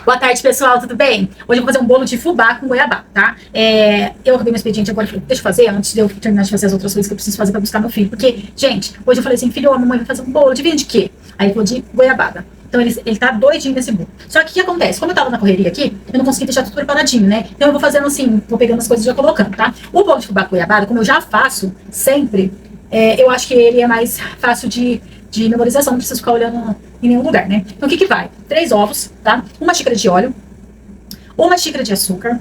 Boa tarde, pessoal, tudo bem? Hoje eu vou fazer um bolo de fubá com goiabá, tá? Eu acabei meu expediente agora, falei, deixa eu fazer antes de eu terminar de fazer as outras coisas que eu preciso fazer pra buscar meu filho. Porque, gente, hoje eu falei assim, filho, a mamãe vai fazer um bolo de vinho de quê? Aí ele falou de goiabada. Então ele tá doidinho nesse bolo. Só que o que acontece? Como eu tava na correria aqui, eu não consegui deixar tudo preparadinho, né? Então eu vou fazendo assim, vou pegando as coisas e já colocando, tá? O bolo de fubá com goiabada, como eu já faço sempre, eu acho que ele é mais fácil de memorização, não preciso ficar olhando em nenhum lugar, né? Então o que que vai? 3 ovos, tá? 1 xícara de óleo, 1 xícara de açúcar,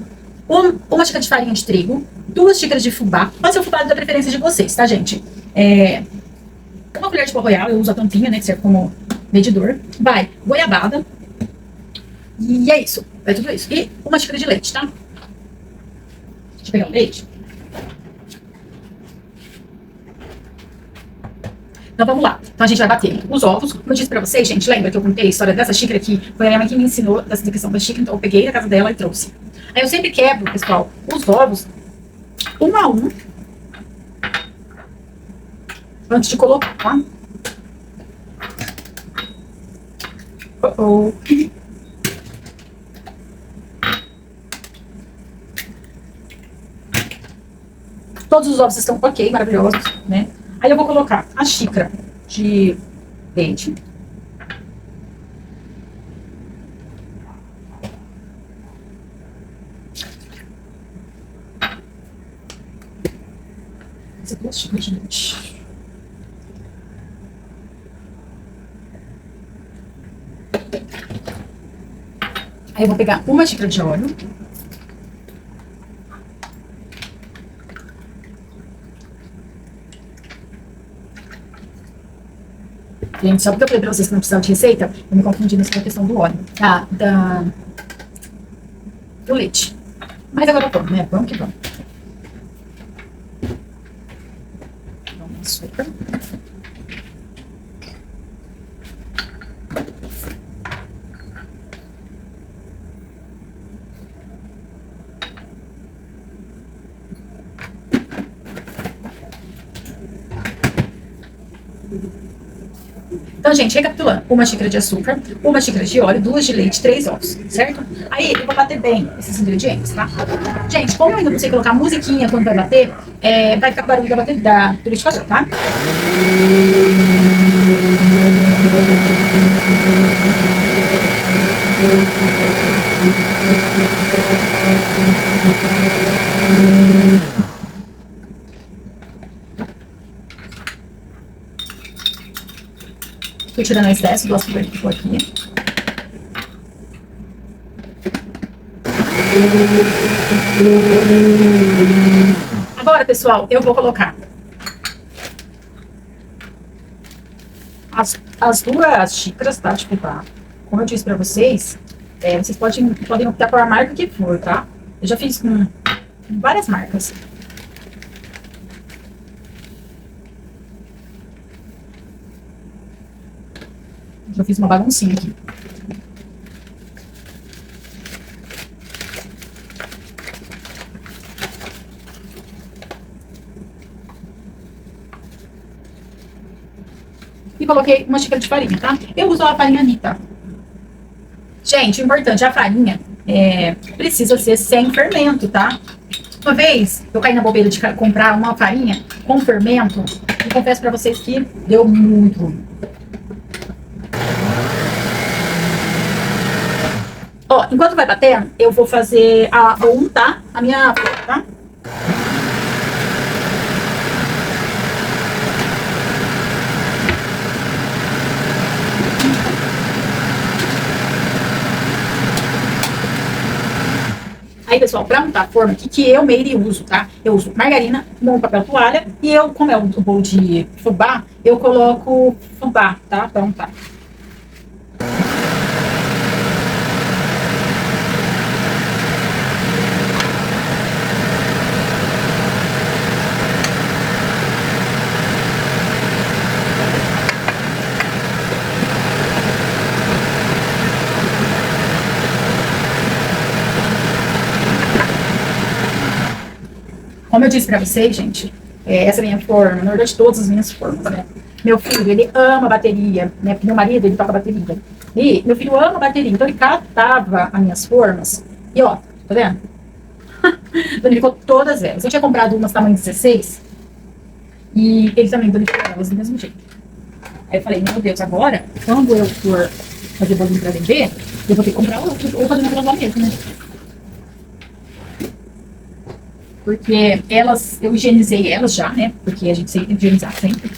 1 xícara de farinha de trigo, 2 xícaras de fubá. Pode ser o fubá da preferência de vocês, tá, gente? 1 colher de pó royal, eu uso a tampinha, né, que serve como medidor. Vai goiabada. E é isso. Vai tudo isso. E 1 xícara de leite, tá? Deixa eu pegar o leite. Então vamos lá. Então a gente vai bater os ovos. Como eu disse pra vocês, gente, lembra que eu contei a história dessa xícara aqui? Foi a minha mãe que me ensinou dessa questão da xícara, então eu peguei da casa dela e trouxe. Aí eu sempre quebro, pessoal, os ovos um a um antes de colocar, tá? Todos os ovos estão ok, maravilhosos, né? Aí eu vou colocar a xícara de leite. Essa 2 xícaras de leite. Aí eu vou pegar 1 xícara de óleo. Gente, só porque eu falei pra vocês que não precisava de receita, eu me confundi nessa questão do óleo, do leite. Mas agora vamos, né? Vamos que vamos. Vamos açúcar. Então, gente, recapitulando, 1 xícara de açúcar, 1 xícara de óleo, 2 de leite, 3 ovos, certo? Aí eu vou bater bem esses ingredientes, tá? Gente, como eu ainda não sei colocar musiquinha quando vai bater, vai ficar com o barulho do liquidificador, tá? Tô tirando o excesso do açúcar que ficou aqui. Agora, pessoal, eu vou colocar as 2 xícaras, tá? Tipo, tá? Como eu disse pra vocês, vocês podem optar por a marca que for, tá? Eu já fiz com várias marcas. Eu fiz uma baguncinha aqui. E coloquei 1 xícara de farinha, tá? Eu uso a farinha Anitta. Gente, o importante, a farinha precisa ser sem fermento, tá? Uma vez eu caí na bobeira de comprar uma farinha com fermento e confesso pra vocês que deu muito ruim. Ó, enquanto vai batendo, eu vou fazer vou untar a minha flor, tá? Aí, pessoal, pra untar a forma, o que eu, Meire, uso, tá? Eu uso margarina, um papel toalha, e eu, como é o bolo de fubá, eu coloco fubá, tá? Pra untar. Como eu disse pra vocês, gente, essa é a minha forma, na verdade todas as minhas formas, né? Meu filho, ele ama bateria, né? Porque meu marido, ele toca bateria. E meu filho ama bateria. Então ele catava as minhas formas. E ó, tá vendo? Danificou todas elas. Eu tinha comprado umas tamanho 16. E ele também danificou elas do mesmo jeito. Aí eu falei, meu Deus, agora, quando eu for fazer bolinho pra vender, eu vou ter que comprar outro. Ou fazer na prova mesmo, né? Porque elas, eu higienizei elas já, né? Porque a gente tem que higienizar sempre.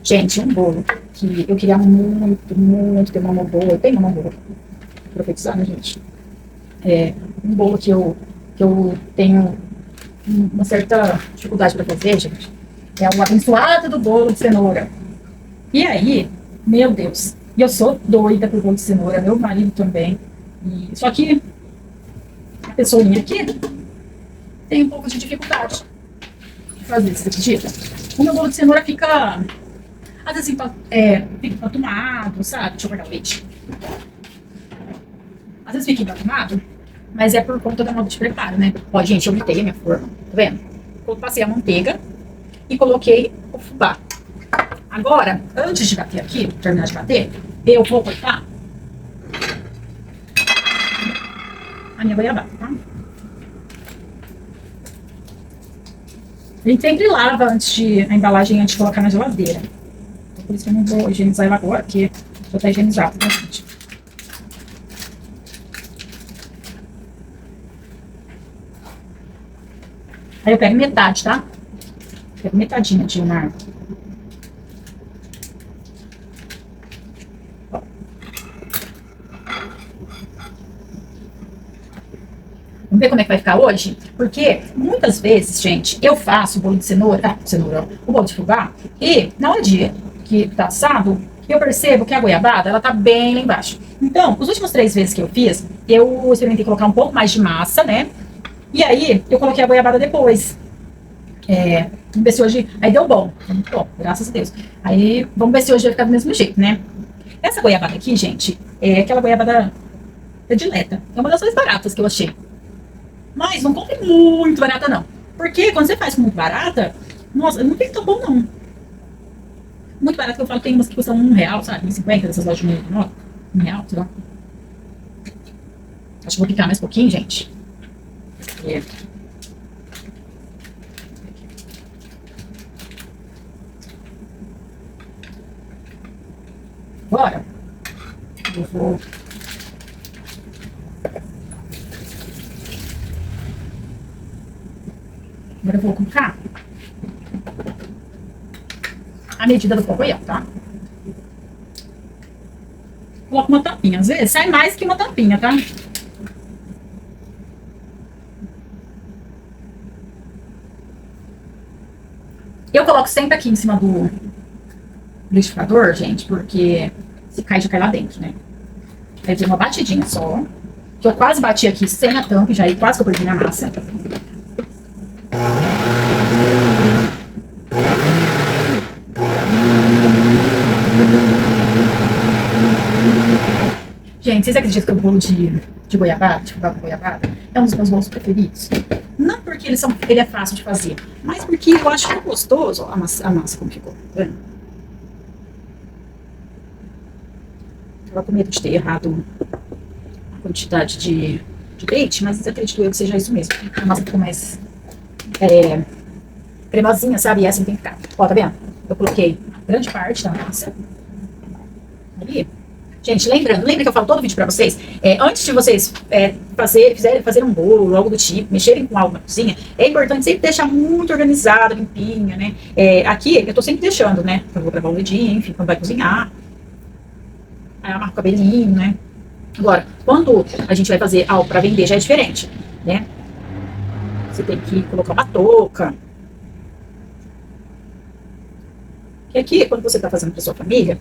Gente, um bolo que eu queria muito ter uma mão boa. Eu tenho uma mão boa. Profetizando, gente. É um bolo que eu tenho uma certa dificuldade para fazer, gente. É o abençoado do bolo de cenoura. E aí, meu Deus, e eu sou doida por bolo de cenoura, meu marido também. Só que a pessoinha aqui tem um pouco de dificuldade de fazer, você acredita? O meu bolo de cenoura fica, às vezes, fica empatumado, sabe? Deixa eu guardar o leite. Às vezes fica empatumado, mas é por conta da modo de preparo, né? Ó, gente, eu mitei a minha forma, tá vendo? Eu passei a manteiga e coloquei o fubá. Agora, antes de bater aqui, terminar de bater, eu vou cortar a minha goiabada, tá? A gente sempre lava a embalagem antes de colocar na geladeira. Então, por isso que eu não vou higienizar ela agora, porque já tá higienizado, tá, gente? Aí eu pego metade, tá? Pego metadinha de uma. Vamos ver como é que vai ficar hoje? Porque muitas vezes, gente, eu faço o bolo de cenoura, o bolo de fubá, e na hora que tá assado, eu percebo que a goiabada, ela tá bem lá embaixo. Então, os últimos 3 vezes que eu fiz, eu experimentei colocar um pouco mais de massa, né? E aí, eu coloquei a goiabada depois. Vamos ver se hoje. Aí deu bom. Muito bom, graças a Deus. Aí, vamos ver se hoje vai ficar do mesmo jeito, né? Essa goiabada aqui, gente, é aquela goiabada predileta. É uma das mais baratas que eu achei. Mas não compre muito barata, não. Porque quando você faz com muito barata, nossa, não tem tão bom, não. Muito barato que eu falo, tem umas que custam R$ 1, sabe? 1,50 dessas lojas de R$ 1, R$ 1, sei lá. Acho que vou picar mais um pouquinho, gente. É. Agora, eu vou. Agora eu vou colocar a medida do cocoiel, tá? Coloco uma tampinha. Às vezes sai mais que uma tampinha, tá? Eu coloco sempre aqui em cima do liquidificador, gente, porque se cai, já cai lá dentro, né? Aí eu dei uma batidinha só. Que eu quase bati aqui sem a tampa, já aí quase que eu perdi minha massa. Gente, vocês acreditam que o bolo de goiabada, de fubá com goiabada, é um dos meus bolos preferidos? Não porque ele é fácil de fazer, mas porque eu acho tão gostoso. Ó, a massa como ficou, tá vendo? Eu tava com medo de ter errado a quantidade de leite, mas acredito eu que seja isso mesmo. A massa ficou mais cremosinha, sabe? E essa tem que ficar. Ó, tá vendo? Eu coloquei grande parte da massa ali. Gente, lembra que eu falo todo vídeo pra vocês? Antes de vocês fazer um bolo, algo do tipo, mexerem com algo na cozinha, é importante sempre deixar muito organizado, limpinho, né? Aqui eu tô sempre deixando, né? Eu vou gravar um dedinho, enfim, quando vai cozinhar. Aí eu amarro o cabelinho, né? Agora, quando a gente vai fazer algo pra vender, já é diferente, né? Você tem que colocar uma touca. E aqui, quando você tá fazendo pra sua família,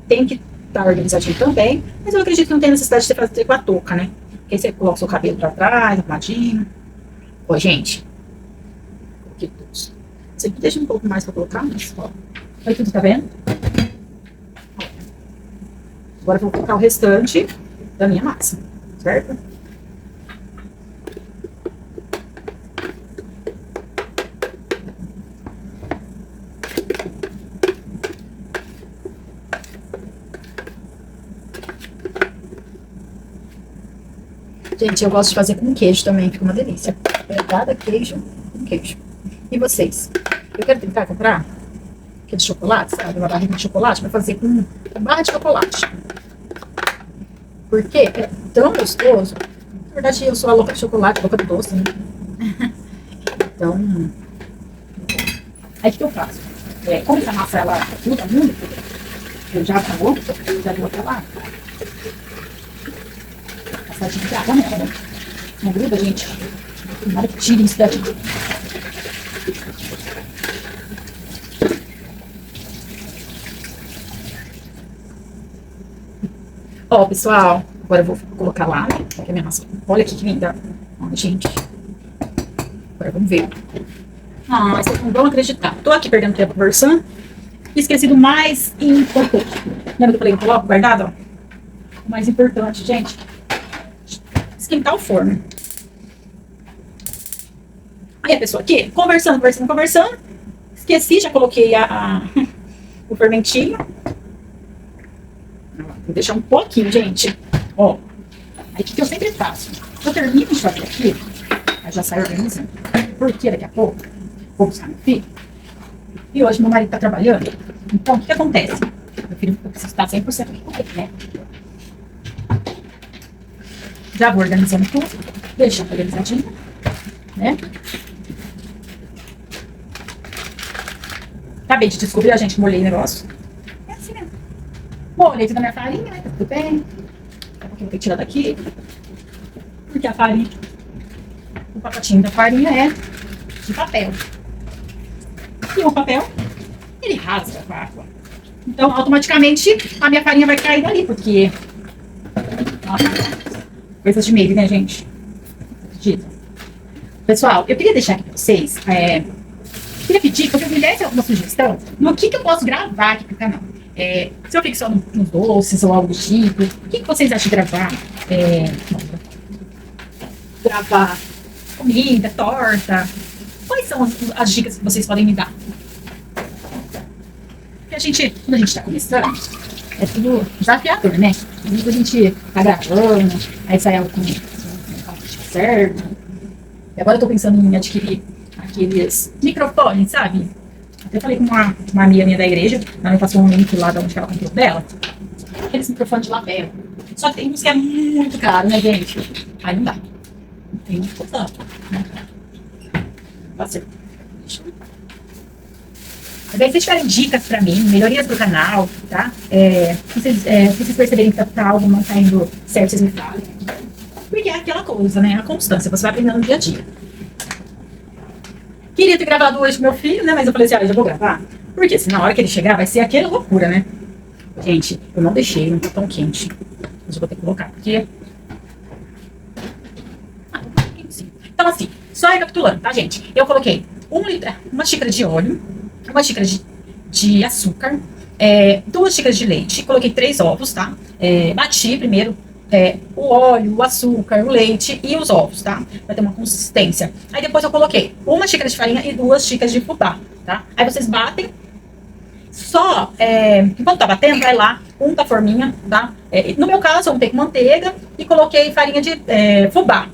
tem que tá organizadinho também, mas eu acredito que não tem necessidade de você fazer com a touca, né? Porque aí você coloca o seu cabelo pra trás, arrumadinho. Ó, gente. Coloquei tudo. Sempre deixa um pouco mais pra colocar, mas ó. Olha tudo, tá vendo? Ó. Agora eu vou colocar o restante da minha massa, certo? Gente, eu gosto de fazer com queijo também, fica uma delícia. Cada queijo com queijo. E vocês? Eu quero tentar comprar aquele chocolate, sabe? Uma barrinha de chocolate pra fazer com barra de chocolate. Porque é tão gostoso. Na verdade, eu sou a louca de chocolate, a louca do doce, né? Então, aí o que eu faço? Como essa massa ela ajuda muito, eu já vou até lá. Passadinho de água nela, né? Não gruda, gente. Nada que tire isso daqui. Ó, pessoal, agora eu vou colocar lá, né? Aqui a minha massa. Olha aqui que linda. Ó, gente. Agora vamos ver. Ah, vocês não vão acreditar. Tô aqui perdendo tempo conversando. Esqueci do mais importante. Lembra que eu falei que eu coloco guardado? Ó? O mais importante, gente. Esquentar o forno. Aí a pessoa aqui, conversando. Esqueci, já coloquei o fermentinho. Vou deixar um pouquinho, gente. Ó. Aí o que eu sempre faço? Eu termino de fazer aqui, aí já saio organizando. Porque daqui a pouco vou buscar meu filho. E hoje meu marido tá trabalhando. Então, o que acontece? Meu filho precisa estar 100% aqui com ele, né? Já vou organizando tudo. Deixando organizadinho, né? Acabei de descobrir, a gente molhei o negócio. É assim mesmo. Molhei toda a minha farinha, né? Tá tudo bem. Daqui a pouquinho eu vou ter que tirar daqui. Porque a farinha, o pacotinho da farinha é de papel. E o papel, ele rasga com a água. Então, automaticamente, a minha farinha vai cair dali, porque... Nossa, coisas de medo, né, gente? Acredita? Pessoal, eu queria deixar aqui pra vocês... queria pedir que vocês me dessem alguma sugestão no que eu posso gravar aqui pro canal. Se eu fico só nos doces ou algo do tipo, o que vocês acham de gravar? Gravar comida, torta. Quais são as dicas que vocês podem me dar? Porque quando a gente tá começando, é tudo desafiador, né? Quando a gente tá gravando, aí sai algo com certo. E agora eu tô pensando em adquirir aqueles microfones, sabe? Até falei com uma amiga minha da igreja, ela me passou um link lá de onde ela comprou dela. Aqueles microfones de lapela. Só que tem uns que é muito caro, né, gente? Aí não dá. Tem muito opção. Pode ser. Daí, se tiverem dicas pra mim, melhorias pro canal, tá? Se vocês perceberem que algo não tá indo certo, vocês me falem. Porque é aquela coisa, né? A constância, você vai aprendendo no dia a dia. Queria ter gravado hoje com meu filho, né? Mas eu falei assim, eu já vou gravar. Porque se na hora que ele chegar, vai ser aquela loucura, né? Gente, eu não deixei, não tá tão quente. Mas eu vou ter que colocar, porque... Então, assim, só recapitulando, tá, gente? Eu coloquei uma xícara de óleo, uma xícara de açúcar, 2 xícaras de leite, coloquei 3 ovos, tá? Bati primeiro o óleo, o açúcar, o leite e os ovos, tá? Pra ter uma consistência. Aí depois eu coloquei 1 xícara de farinha e 2 xícaras de fubá, tá? Aí vocês batem. Só, enquanto tá batendo, vai lá, unta a forminha, tá? No meu caso, eu untei com manteiga e coloquei farinha de fubá.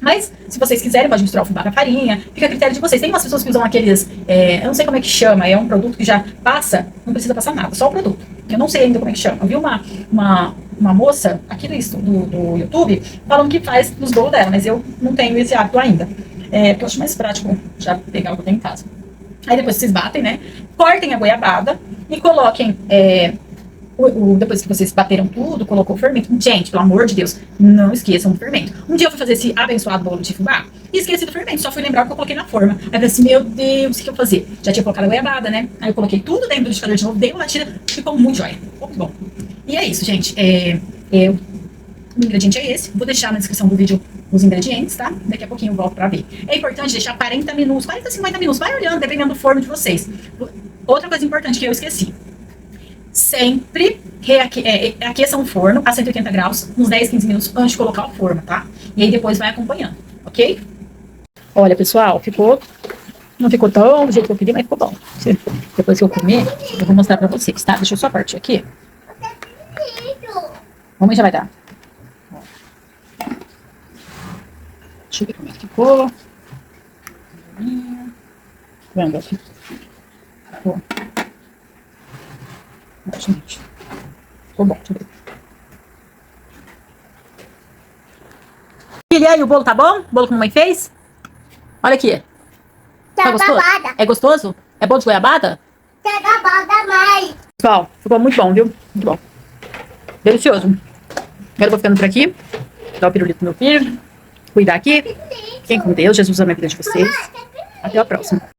Mas, se vocês quiserem, pode misturar o fubá com a farinha, fica a critério de vocês. Tem umas pessoas que usam aqueles, eu não sei como é que chama, é um produto que já passa, não precisa passar nada, só o produto. Eu não sei ainda como é que chama. Eu vi uma moça aqui do YouTube falando que faz nos bolos dela, mas eu não tenho esse hábito ainda. Porque eu acho mais prático já pegar o que eu tenho em casa. Aí depois vocês batem, né? Cortem a goiabada e coloquem... depois que vocês bateram tudo, colocou o fermento. Gente, pelo amor de Deus, não esqueçam do fermento. Um dia eu fui fazer esse abençoado bolo de fubá e esqueci do fermento, só fui lembrar que eu coloquei na forma. Aí eu falei assim, meu Deus, o que eu fazer? Já tinha colocado a goiabada, né? Aí eu coloquei tudo dentro do liquidificador de novo, dei uma batida, ficou muito jóia. Muito bom. E é isso, gente. O ingrediente é esse. Vou deixar na descrição do vídeo os ingredientes, tá? Daqui a pouquinho eu volto pra ver. É importante deixar 40 minutos, 40, 50 minutos. Vai olhando, dependendo do forno de vocês. Outra coisa importante que eu esqueci. Sempre aqueçam o forno a 180 graus, uns 10, 15 minutos antes de colocar o forno, tá? E aí depois vai acompanhando, ok? Olha, pessoal, não ficou tão do jeito que eu queria, mas ficou bom. Depois que eu comer, eu vou mostrar pra vocês, tá? Deixa eu só partir aqui. Mamãe já vai dar. Deixa eu ver como é que ficou. Vendo aqui. Ficou. Gente. Ficou bom, deixa eu ver. Filha, aí o bolo tá bom? O bolo que a mamãe fez? Olha aqui. Tá gostoso? É gostoso? É bolo de goiabada? Tá goiabada, mãe. Pessoal, ficou muito bom, viu? Muito bom. Delicioso. Agora eu vou ficando por aqui. Dar o pirulito pro meu filho. Cuidar aqui. Fiquem com Deus. Jesus ama a vida de vocês. Até a próxima.